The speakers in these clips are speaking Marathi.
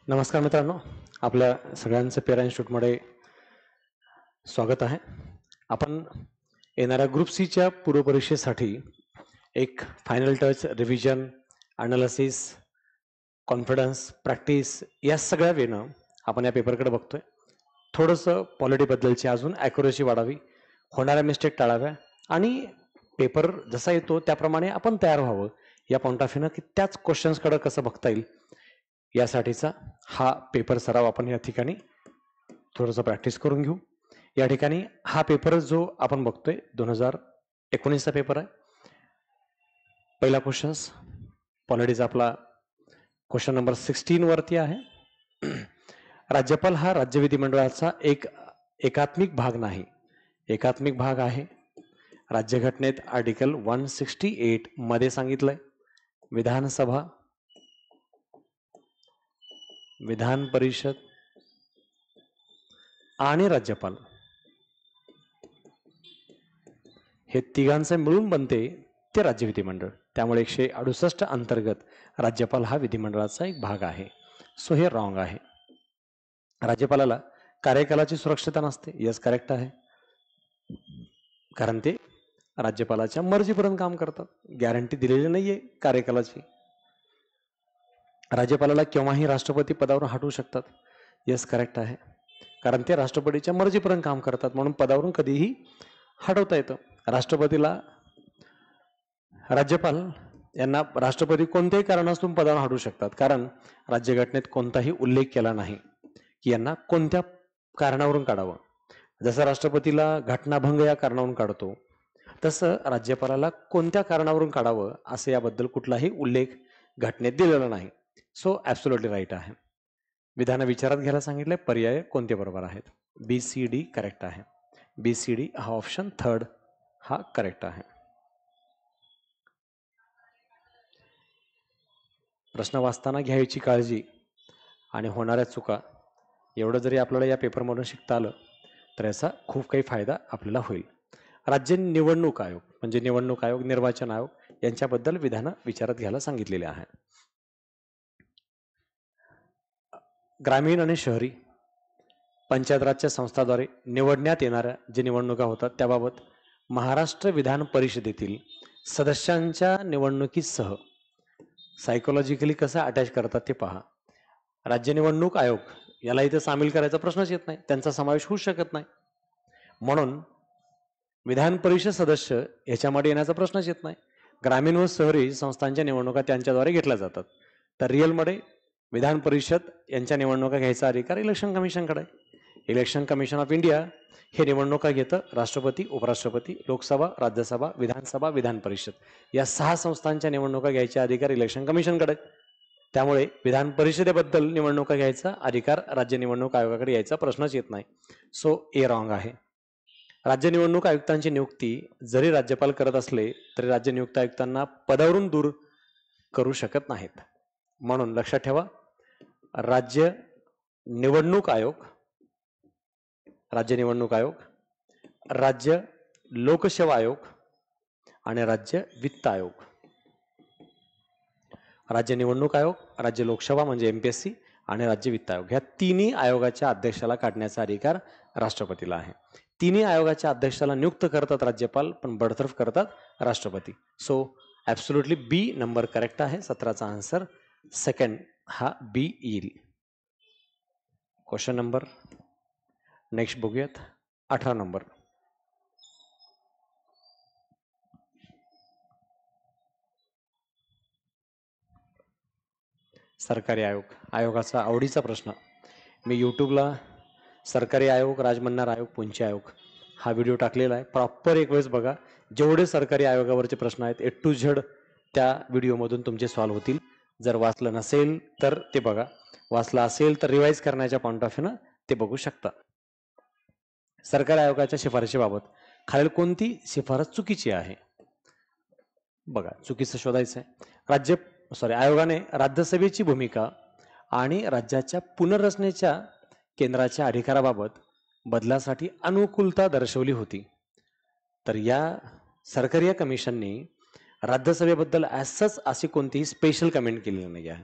नमस्कार मित्रांनो, आपल्या सगळ्यांचं पेरा इन्स्टिट्यूटमध्ये स्वागत आहे. आपण येणाऱ्या ग्रुप सीच्या पूर्वपरीक्षेसाठी एक final touch, revision, analysis, confidence, practice या सगळ्या वेळेनं आपण या पेपरकडे बघतोय. थोडंसं पॉलिटीबद्दलची अजून ॲक्युरेसी वाढावी, होणाऱ्या मिस्टेक टाळाव्या आणि पेपर जसा येतो त्याप्रमाणे आपण तयार व्हावं या पॉइंट ऑफ व्ह्यूनं की त्याच क्वेश्चन्सकडे कसं बघता येईल यासाठीचा हा पेपर सराव आपण या ठिकाणी थोडंसं प्रॅक्टिस करून घेऊ. या ठिकाणी हा पेपर जो आपण बघतोय 2019चा पेपर आहे. पहिला क्वेश्चन्स पॉलिटीचा आपला क्वेश्चन नंबर 16 वरती आहे. राज्यपाल हा राज्य विधिमंडळाचा एक एकात्मिक भाग नाही. एकात्मिक भाग आहे. राज्यघटनेत आर्टिकल 168 मध्ये सांगितलंय. विधानसभा, विधान परिषद आणि राज्यपाल हे तिघांचे मिळून बनते ते राज्य विधिमंडळ. त्यामुळे 168 अंतर्गत राज्यपाल हा विधिमंडळाचा एक भाग आहे. सो हे रॉंग आहे. राज्यपालाला कार्यकालाची सुरक्षितता नसते. यस, करेक्ट आहे. कारण ते राज्यपालाच्या मर्जीपर्यंत काम करतात. गॅरंटी दिलेली नाहीये कार्यकालाची. राज्यपालाला केव्हाही राष्ट्रपती पदावरून हटवू शकतात. यस, करेक्ट आहे. कारण ते राष्ट्रपतीच्या मर्जीपर्यंत काम करतात म्हणून पदावरून कधीही हटवता येतं. राष्ट्रपतीला राज्यपाल यांना राष्ट्रपती कोणत्याही कारणास्तून पदावर हटवू शकतात. कारण राज्यघटनेत कोणताही उल्लेख केला नाही की यांना कोणत्या कारणावरून काढावं. जसं राष्ट्रपतीला घटनाभंग या कारणावरून काढतो तसं राज्यपालाला कोणत्या कारणावरून काढावं असं याबद्दल कुठलाही उल्लेख घटनेत दिलेला नाही. सो ॲब्सोल्युटली राईट आहे. विधान विचारात घ्यायला सांगितलंय. पर्याय कोणते बरोबर आहेत? BCD करेक्ट आहे. BCD हा ऑप्शन थर्ड हा करेक्ट आहे. प्रश्न वाचताना घ्यायची काळजी आणि होणाऱ्या चुका एवढं जरी आपल्याला या पेपरमधून शिकता आलं तर याचा खूप काही फायदा आपल्याला होईल. राज्य निवडणूक आयोग म्हणजे निवडणूक आयोग, निर्वाचन आयोग यांच्याबद्दल विधानं विचारात घ्यायला सांगितलेले आहे. ग्रामीण आणि शहरी पंचायत राजच्या संस्थाद्वारे निवडण्यात येणाऱ्या जे निवडणुका होतात त्याबाबत महाराष्ट्र विधान परिषदेतील सदस्यांच्या निवडणुकीसह सायकोलॉजिकली कसं अटॅच करतात ते पहा. राज्य निवडणूक आयोग याला इथे सामील करायचा प्रश्नच येत नाही. त्यांचा समावेश होऊ शकत नाही. म्हणून विधान परिषद सदस्य ह्याच्यामध्ये येण्याचा प्रश्नच येत नाही. ग्रामीण व शहरी संस्थांच्या निवडणुका त्यांच्याद्वारे घेतल्या जातात. तर रिअलमध्ये विधान परिषद यांच्या निवडणुका घ्यायचा अधिकार इलेक्शन कमिशनकडे आहे. इलेक्शन कमिशन ऑफ इंडिया हे निवडणुका घेतं. राष्ट्रपती, उपराष्ट्रपती, लोकसभा, राज्यसभा, विधानसभा, विधान परिषद या 6 संस्थांच्या निवडणुका घ्यायचे अधिकार इलेक्शन कमिशनकडे आहेत. त्यामुळे विधान परिषदेबद्दल निवडणुका घ्यायचा अधिकार राज्य निवडणूक आयोगाकडे यायचा प्रश्नच येत नाही. सो ए रॉंग आहे. राज्य निवडणूक आयुक्तांची नियुक्ती जरी राज्यपाल करत असले तरी राज्य नियुक्त आयुक्तांना पदावरून दूर करू शकत नाहीत. म्हणून लक्षात ठेवा, राज्य निवडणूक आयोग, राज्य निवडणूक आयोग, राज्य लोकसेवा आयोग आणि राज्य वित्त आयोग. राज्य निवडणूक आयोग, राज्य लोकसेवा म्हणजे MPSC आणि राज्य वित्त आयोग ह्या तिन्ही आयोगाच्या अध्यक्षाला काढण्याचा अधिकार राष्ट्रपतीला आहे. तिन्ही आयोगाच्या अध्यक्षाला नियुक्त करतात राज्यपाल, पण बडतर्फ करतात राष्ट्रपती. सो ॲब्सोल्युटली बी नंबर करेक्ट आहे. 17चा आन्सर सेकंड हा बी येईल. क्वेश्चन नंबर नेक्स्ट बघूयात. 18 नंबर. सरकारी आयोग, आयोगाचा आवडीचा प्रश्न. मी यूट्यूबला सरकारी आयोग, राजमन्नार आयोग, पुंचे आयोग हा व्हिडिओ टाकलेला आहे. प्रॉपर एक वेळेस बघा. जेवढे सरकारी आयोगावरचे प्रश्न आहेत A to Z त्या व्हिडिओमधून तुमचे सॉल्व्ह होतील. जर वाचलं नसेल तर ते बघा, वाचलं असेल तर रिवाईज करण्याच्या पॉईंट ऑफ व्ह्यूनं ते बघू शकता. सरकारी आयोगाच्या शिफारशीबाबत खालील कोणती शिफारस चुकीची आहे? बघा, चुकीचं शोधायचं आहे. आयोगाने राज्यसभेची भूमिका आणि राज्याच्या पुनर्रचनेच्या केंद्राच्या अधिकाराबाबत बदलासाठी अनुकूलता दर्शवली होती. तर या सरकारी कमिशनने राज्यसभेबद्दल ॲज सच अशी कोणतीही स्पेशल कमेंट केलेली नाही आहे.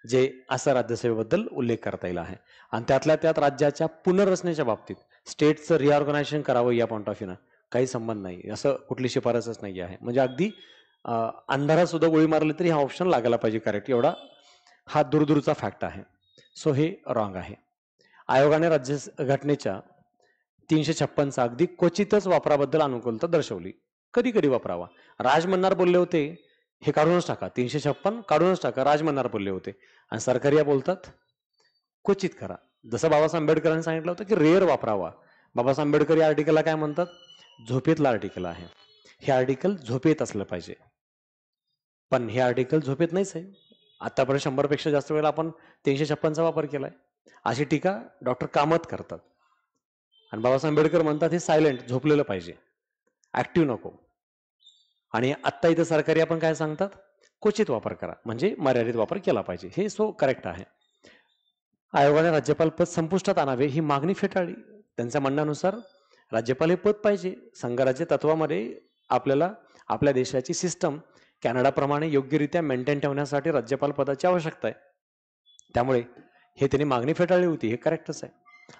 जे असं राज्यसेवेबद्दल उल्लेख करता येईल आहे. आणि त्यातल्या त्यात राज्याच्या पुनर्रचनेच्या बाबतीत स्टेटचं रिऑर्गनायझेशन करावं या पॉईंट ऑफ व्ह्यूनं काही संबंध नाही, असं कुठली शिफारसच नाही आहे. म्हणजे अगदी अंधारात सुद्धा गोळी मारली तरी हा ऑप्शन लागायला पाहिजे करेक्ट, एवढा हा दूरदूरचा फॅक्ट आहे. सो हे रॉंग आहे. आयोगाने राज्य घटनेच्या 356चा अगदी क्वचितच वापराबद्दल अनुकूलता दर्शवली. कधी कधी वापरावा. राज मन्नार बोलले होते हे काढूनच टाका, 356 काढूनच टाका, राज मन्नार बोलले होते. आणि सरकारिया बोलतात क्वचित करा. जसं बाबासाहेब आंबेडकरांनी सांगितलं होतं की रेअर वापरावा. बाबासाहेब आंबेडकर या आर्टिकलला काय म्हणतात? झोपेतलं आर्टिकल आहे. हे आर्टिकल झोपेत असलं पाहिजे, पण हे आर्टिकल झोपेत नाहीच आहे. आतापर्यंत 100पेक्षा जास्त वेळेला आपण 356चा वापर केलाय, अशी टीका डॉक्टर कामत करतात. आणि बाबासाहेब आंबेडकर म्हणतात हे सायलेंट झोपलेलं पाहिजे, ऍक्टिव्ह नको. आणि आत्ता इथं सरकारी आपण काय सांगतात? क्वचित वापर करा, म्हणजे मर्यादित वापर केला पाहिजे. हे सो करेक्ट आहे. आयोगाने राज्यपाल पद संपुष्टात आणावे ही मागणी फेटाळली. त्यांच्या म्हणण्यानुसार राज्यपाल हे पद पाहिजे. संघराज्य तत्वामध्ये आपल्याला आपल्या देशाची सिस्टम कॅनडाप्रमाणे योग्यरित्या मेंटेन ठेवण्यासाठी राज्यपाल पदाची आवश्यकता आहे. त्यामुळे हे त्यांनी मागणी फेटाळली होती, हे करेक्टच आहे.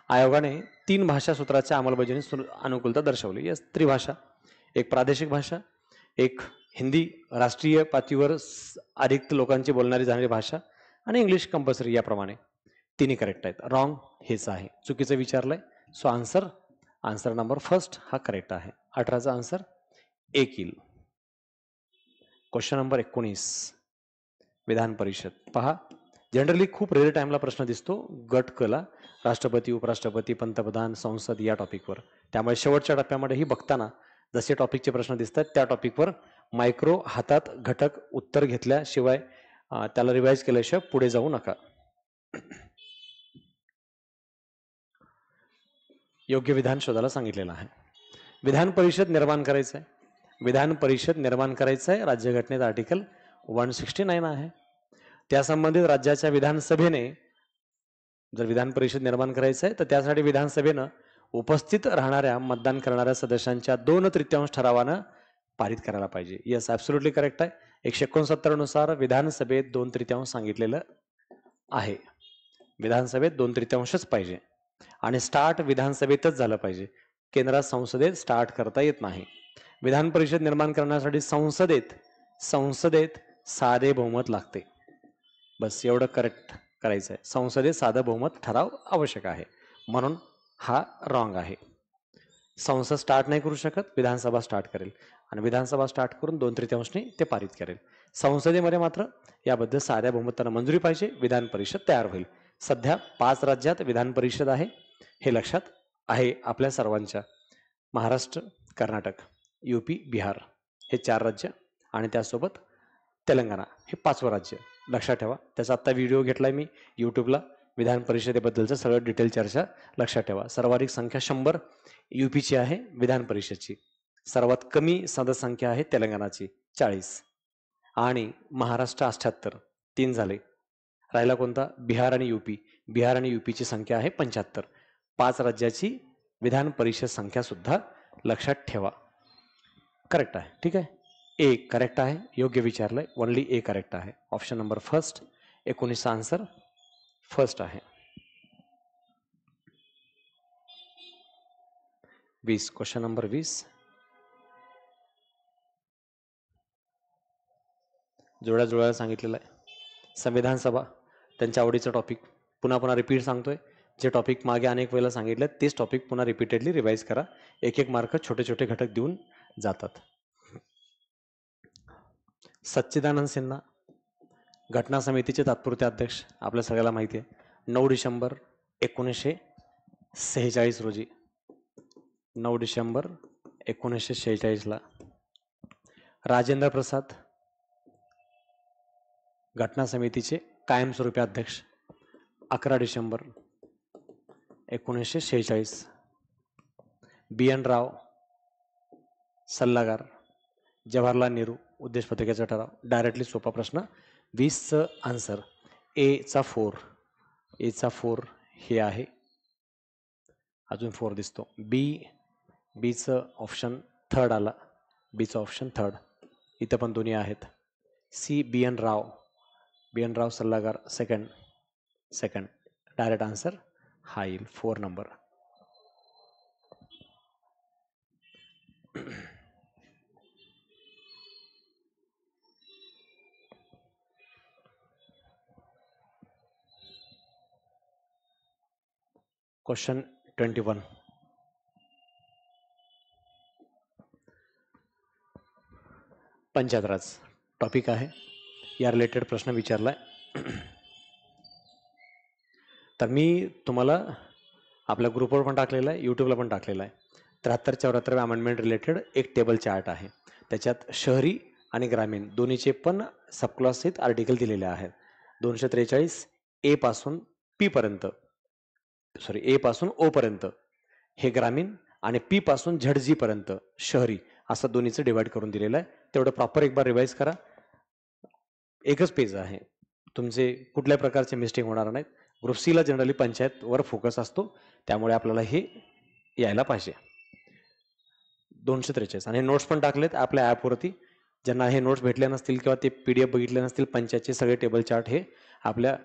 आयोगाने 3 भाषा सूत्राच्या अंमलबजावणी अनुकूलता दर्शवली. यस, त्रिभाषा, एक प्रादेशिक भाषा, एक हिंदी राष्ट्रीय पातळीवर अधिक लोकांची बोलणारी जाणारी भाषा, आणि इंग्लिश कंपल्सरी, याप्रमाणे तिन्ही करेक्ट आहेत. रॉंग हेच आहे, चुकीचं विचारलंय. सो आन्सर नंबर फर्स्ट हा करेक्ट आहे. 18चा आन्सर एक येईल. Question number 19, Vidhan Parishad. पहा, जनरली खूप रेअर टाइमला प्रश्न दिसतो गट कला, राष्ट्रपती, उपराष्ट्रपती, पंतप्रधान, संसद या टॉपिकवर. त्यामुळे शेवटच्या टप्प्यामध्येही बघताना जसे टॉपिकचे प्रश्न दिसतात त्या टॉपिकवर मायक्रो हातात घटक उत्तर घेतल्याशिवाय त्याला रिवाइज केल्याशिवाय पुढे जाऊ नका. योग्य विधान शोधायला सांगितलेलं आहे. विधान परिषद निर्माण करायचं आहे. विधान परिषद निर्माण करायचं आहे. राज्यघटनेत आर्टिकल 169 आहे. त्या संबंधित राज्याच्या विधानसभेने जर विधान परिषद निर्माण करायचं आहे तर त्यासाठी विधानसभेनं उपस्थित राहणाऱ्या मतदान करणाऱ्या सदस्यांच्या 2/3 ठरावानं पारित करायला पाहिजे. येस, ॲब्सोल्युटली करेक्ट आहे. 169 नुसार विधानसभेत 2/3 सांगितलेलं आहे. विधानसभेत 2/3च पाहिजे आणि स्टार्ट विधानसभेतच झालं पाहिजे. केंद्रात संसदेत स्टार्ट करता येत नाही. विधान परिषद निर्माण करण्यासाठी संसदेत साधे बहुमत लागते. बस एवढं करेक्ट करायचं आहे. संसदेत साधं बहुमत ठराव आवश्यक आहे, म्हणून हा रॉंग आहे. संसद स्टार्ट नाही करू शकत, विधानसभा स्टार्ट करेल आणि विधानसभा स्टार्ट करून 2/3 ते पारित करेल. संसदेमध्ये मात्र याबद्दल साध्या बहुमतानं मंजुरी पाहिजे, विधान परिषद तयार होईल. सध्या 5 राज्यात विधान परिषद आहे, हे लक्षात आहे आपल्या सर्वांच्या. महाराष्ट्र, कर्नाटक, UP, बिहार हे 4 राज्य आणि त्यासोबत तेलंगणा हे 5वं राज्य. लक्षात ठेवा. त्याचा आत्ता व्हिडिओ घेतलाय मी यूट्यूबला, विधान परिषदेबद्दलचं सगळं डिटेल चर्चा. लक्षात ठेवा. सर्वाधिक संख्या 100 UPची आहे विधान परिषदची. सर्वात कमी सदस्यसंख्या आहे तेलंगणाची 40 आणि महाराष्ट्र 78, 3 झाले. राहिला कोणता? बिहार आणि UP. बिहार आणि UPची संख्या आहे 75. 5 राज्याची विधान परिषद संख्या सुद्धा लक्षात ठेवा. करेक्ट आहे, ठीक आहे. ए करेक्ट आहे, योग्य विचारलंय. ओनली ए करेक्ट आहे. ऑप्शन नंबर फर्स्ट, 19चा आन्सर फर्स्ट आहे. 20, क्वेश्चन नंबर 20, जुळायला सांगितलेलं आहे. संविधान सभा त्यांच्या आवडीचा टॉपिक. पुन्हा रिपीट सांगतोय. जे टॉपिक मागे अनेक वेळेला सांगितलं तेच टॉपिक पुन्हा रिपीटेडली रिवाइज करा. 1-1 मार्क छोटे छोटे घटक देऊन जातात. सच्चिदानंद सिन्हा घटना समितीचे तात्पुरते अध्यक्ष, आपल्या सगळ्याला माहिती आहे. 9 डिसेंबर 1946 रोजी, 9 डिसेंबर 1946ला. राजेंद्र प्रसाद घटना समितीचे कायमस्वरूपी अध्यक्ष, 11 डिसेंबर 1946. BN राव सल्लागार, जवाहरलाल नेहरू उद्देश पत्रिकेचा ठराव. डायरेक्टली सोपा प्रश्न. 20चं आन्सर एचा 4 हे आहे. अजून 4 दिसतो. बीचं ऑप्शन थर्ड आला. बीचं ऑप्शन थर्ड. इथं पण दोन्ही आहेत. BN राव BN राव सल्लागार सेकंड डायरेक्ट आन्सर हा येईल 4 नंबर. क्वेश्चन 21. पंचायत राज टॉपिक आहे, या रिलेटेड प्रश्न विचारलाय. तर मी तुम्हाला आपल्या ग्रुपवर पण टाकलेला आहे, यूट्यूबला पण टाकलेला आहे. 73-74 अमेंडमेंट रिलेटेड एक टेबल चार्ट आहे. त्याच्यात शहरी आणि ग्रामीण दोन्हीचे पण सबक्लॉसेस आर्टिकल दिलेले आहेत. 243 ए पासून पी पर्यंत, ए पासून ओ पर्यंत हे ग्रामीण आणि पी पासून झड पर्यंत शहरी, असं दोन्हीचं डिवाइड करून दिलेलं आहे. तेवढं प्रॉपर एक बार रिवाइज करा. एकच पेज आहे, तुमचे कुठल्या प्रकारचे मिस्टेक होणार नाहीत. ग्रुप सीला जनरली पंचायतवर फोकस असतो, त्यामुळे आपल्याला हे यायला पाहिजे. 243 आणि नोट्स पण टाकलेत आपल्या ॲपवरती. ज्यांना हे नोट्स भेटले नसतील किंवा ते PDF बघितले नसतील, पंचायतचे सगळे टेबल चार्ट हे आपल्या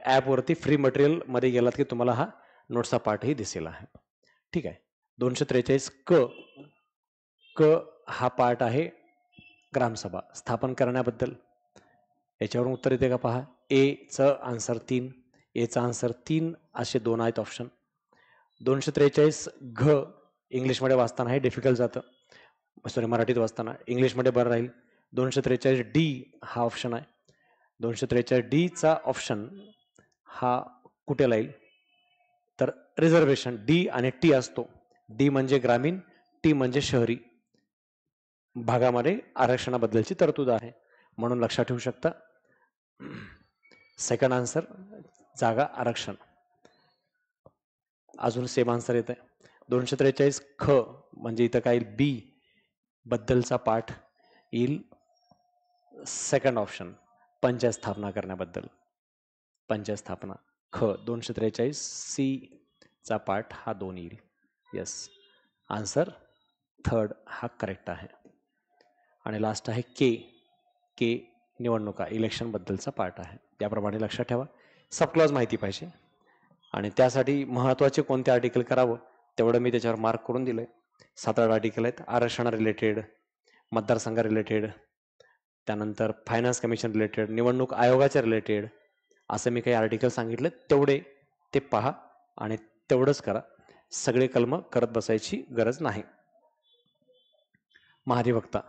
ॲपवरती फ्री मटेरियलमध्ये गेलात की तुम्हाला हा नोट्सचा पार्टही दिसेल आहे. ठीक आहे. 243 क हा पार्ट आहे ग्रामसभा स्थापन करण्याबद्दल. याच्यावरून उत्तर येते का पहा. एचं आन्सर 3, एचा आन्सर 3 असे 2 आहेत ऑप्शन. 243 घ इंग्लिशमध्ये वाचताना हे डिफिकल्ट जातं, मराठीत वाचताना इंग्लिशमध्ये बरं राहील. 243 डी हा ऑप्शन आहे. 243 डीचा ऑप्शन हा कुठे येईल तर रिझर्वेशन डी आणि टी असतो. डी म्हणजे ग्रामीण, टी म्हणजे शहरी भागामध्ये आरक्षणाबद्दलची तरतूद आहे, म्हणून लक्षात ठेवू शकता. सेकंड आन्सर जागा आरक्षण. अजून सेम आन्सर येत आहे. 243 ख म्हणजे इथं काय येईल, बी बद्दलचा पाठ येईल. सेकंड ऑप्शन पंचायत स्थापना करण्याबद्दल, पंचायत स्थापना ख. 243 सी चा पाठ हा 2 येईल. यस, आन्सर थर्ड हा करेक्ट आहे. आणि लास्ट आहे के निवडणुका इलेक्शन बद्दलचा पार्ट आहे. त्याप्रमाणे लक्षात ठेवा. सबक्लॉज माहिती पाहिजे आणि त्यासाठी महत्त्वाचे कोणते आर्टिकल करावं तेवढं मी त्याच्यावर मार्क करून दिलंय. 7-8 आर्टिकल आहेत. आरक्षणा रिलेटेड, मतदारसंघा रिलेटेड, त्यानंतर फायनान्स कमिशन रिलेटेड, निवडणूक आयोगाच्या रिलेटेड असं मी काही आर्टिकल सांगितले. तेवढे ते पहा आणि तेवढंच करा. सगळे कलम करत बसायची गरज नाही. महाधिवक्ता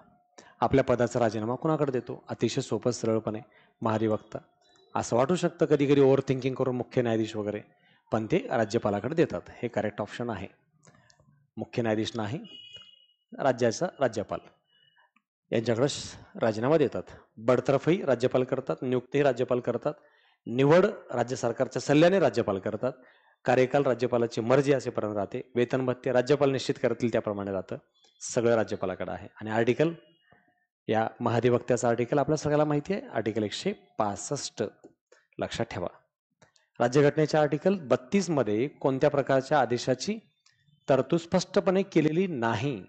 आपल्या पदाचा राजीनामा कुणाकडे देतो? अतिशय सोपं सरळपणे महाधिवक्ता. असं वाटू शकतं कधी कधी ओव्हर थिंकिंग करून मुख्य न्यायाधीश वगैरे, पण ते राज्यपालाकडे देतात. हे करेक्ट ऑप्शन आहे. मुख्य न्यायाधीश नाही, राज्याचा राज्यपाल यांच्याकडे राजीनामा देतात. बडतर्फही राज्यपाल करतात, नियुक्तीही राज्यपाल करतात, निवड राज्य सरकारच्या सल्ल्याने राज्यपाल करतात, कार्यकाल राज्यपालाची मर्जी असेपर्यंत राहते, वेतन भत्ते राज्यपाल निश्चित करतील त्याप्रमाणे राहतं. सगळं राज्यपालाकडे आहे. आणि आर्टिकल, या महाधिवक्त्याचा आर्टिकल आपल्या सगळ्याला माहिती आहे, आर्टिकल 165 लक्षात ठेवा. राज्यघटनेच्या आर्टिकल 32 मध्ये कोणत्या प्रकारच्या आदेशाची तरतूद स्पष्टपणे केलेली नाही.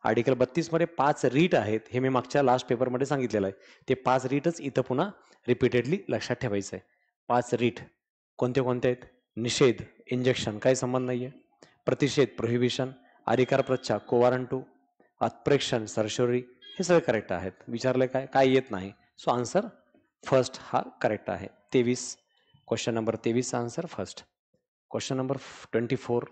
आर्टिकल 32 मध्ये 5 रीट आहेत. हे मी मागच्या लास्ट पेपरमध्ये सांगितलेलं आहे. ते 5 रीटच इथं पुन्हा रिपीटेडली लक्षात ठेवायचं आहे. 5 रीट कोणते कोणते आहेत? निषेध, इंजेक्शन काही संबंध नाहीये, प्रतिषेध, प्रोहिबिशन, अधिकार प्रच्छा, कोवारंटू, उत्प्रेक्षण, सरशोरी, हे सगळे करेक्ट आहेत. विचारले काय येत नाही. सो आन्सर फर्स्ट हा करेक्ट आहे. 23 question number 23 answer first. Question number 24.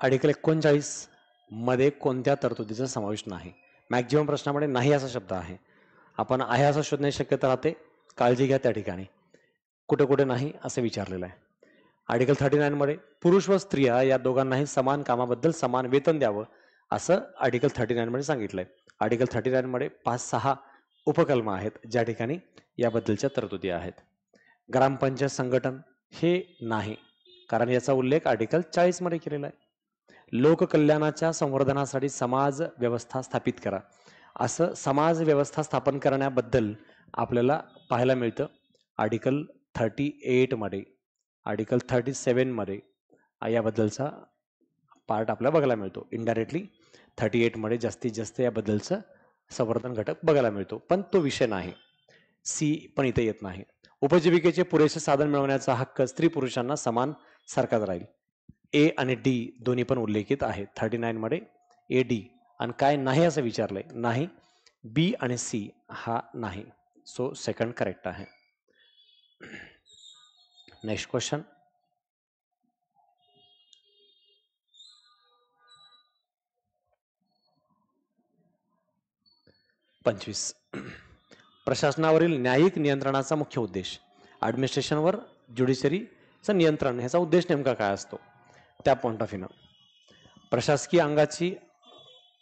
Article 39 मध्ये कोणत्या तरतुदीचा समावेश नाही? मॅक्झिमम प्रश्नामध्ये नाही असा शब्द आहे. आपण आहे असं शोधण्याची शक्यता राहते, काळजी घ्या त्या ठिकाणी. कुठे कुठे नाही असं विचारलेलं आहे. आर्टिकल 39 मध्ये पुरुष व स्त्रिया या दोघांनाही समान कामाबद्दल समान वेतन द्यावं असं आर्टिकल 39 मध्ये सांगितलंय. आर्टिकल 39 मध्ये 5-6 उपकलम आहेत ज्या ठिकाणी याबद्दलच्या तरतुदी आहेत. ग्रामपंचायत संघटन हे नाही, कारण याचा उल्लेख आर्टिकल 40 मध्ये केलेला आहे. लोककल्याणाच्या संवर्धनासाठी समाज व्यवस्था स्थापित करा असं समाज व्यवस्था स्थापन करण्याबद्दल आपल्याला पाहायला मिळतं आर्टिकल 38 मध्ये. आर्टिकल 37 मध्ये याबद्दलचा पार्ट आपल्याला बघायला मिळतो. इनडायरेक्टली 38 मध्ये जास्तीत जास्त याबद्दलचं संवर्धन घटक बघायला मिळतो, पण तो विषय नाही. सी पण इथे येत नाही. उपजीविकेचे पुरेसे साधन मिळवण्याचा हक्क स्त्री पुरुषांना समान सारखाच राहील. ए आणि डी दोन्ही पण उल्लेखित आहेत 39 मध्ये. ए डी आणि काय नाही असं विचारलंय, नाही. बी आणि सी हा नाही. सो सेकंड करेक्ट आहे. Next question. पंचवीस. प्रशासनावरील न्यायिक नियंत्रणाचा मुख्य उद्देश. ॲडमिनिस्ट्रेशनवर ज्युडिशरीचं नियंत्रण ह्याचा उद्देश नेमका काय असतो त्या पॉइंट ऑफ व्ह्यूनं. प्रशासकीय अंगाची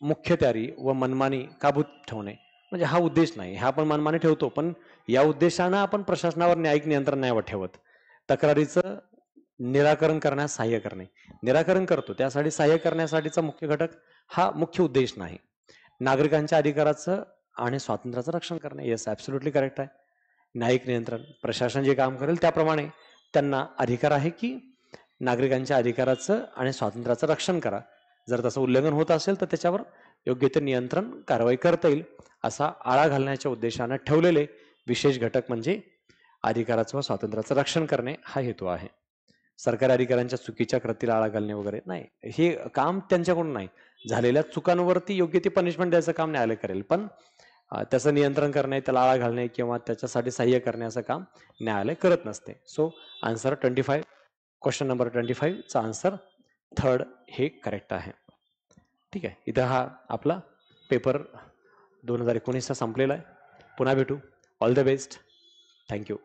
मुख्य तयारी व मनमानी काबूत ठेवणे म्हणजे हा उद्देश नाही. हा आपण मनमानी ठेवतो, पण या उद्देशानं आपण प्रशासनावर न्यायिक नियंत्रण नाही ठेवत. तक्रारीचं निराकरण करण्यास सहाय्य करणे, निराकरण करतो त्यासाठी सहाय्य करण्यासाठीचा मुख्य घटक हा मुख्य उद्देश नाही. नागरिकांच्या अधिकाराचं आणि स्वातंत्र्याचं रक्षण करणे. येस, ॲब्सोल्युटली करेक्ट आहे. न्यायिक नियंत्रण, प्रशासन जे काम करेल त्याप्रमाणे त्यांना अधिकार आहे की नागरिकांच्या अधिकाराचं आणि स्वातंत्र्याचं रक्षण करा. जर तसं उल्लंघन होत असेल तर त्याच्यावर योग्य ते नियंत्रण कारवाई करता येईल असा आळा घालण्याच्या उद्देशानं ठेवलेले विशेष घटक म्हणजे अधिकाराचं व स्वातंत्र्याचं रक्षण करणे हा हेतू आहे. सरकारी अधिकाऱ्यांच्या चुकीच्या कृतीला आळा घालणे वगैरे नाही, हे काम त्यांच्याकडून नाही. झालेल्या चुकांवरती योग्य ती पनिशमेंट द्यायचं काम न्यायालय करेल, पण त्याचं नियंत्रण करणे, त्याला आळा घालणे किंवा त्याच्यासाठी सहाय्य करण्याचं काम न्यायालय करत नसते. सो आन्सर 25, क्वेश्चन नंबर 25चा आन्सर थर्ड हे करेक्ट आहे. ठीक आहे. इथं हा आपला पेपर 2019चा संपलेला आहे. पुन्हा भेटू. All the best. थँक्यू.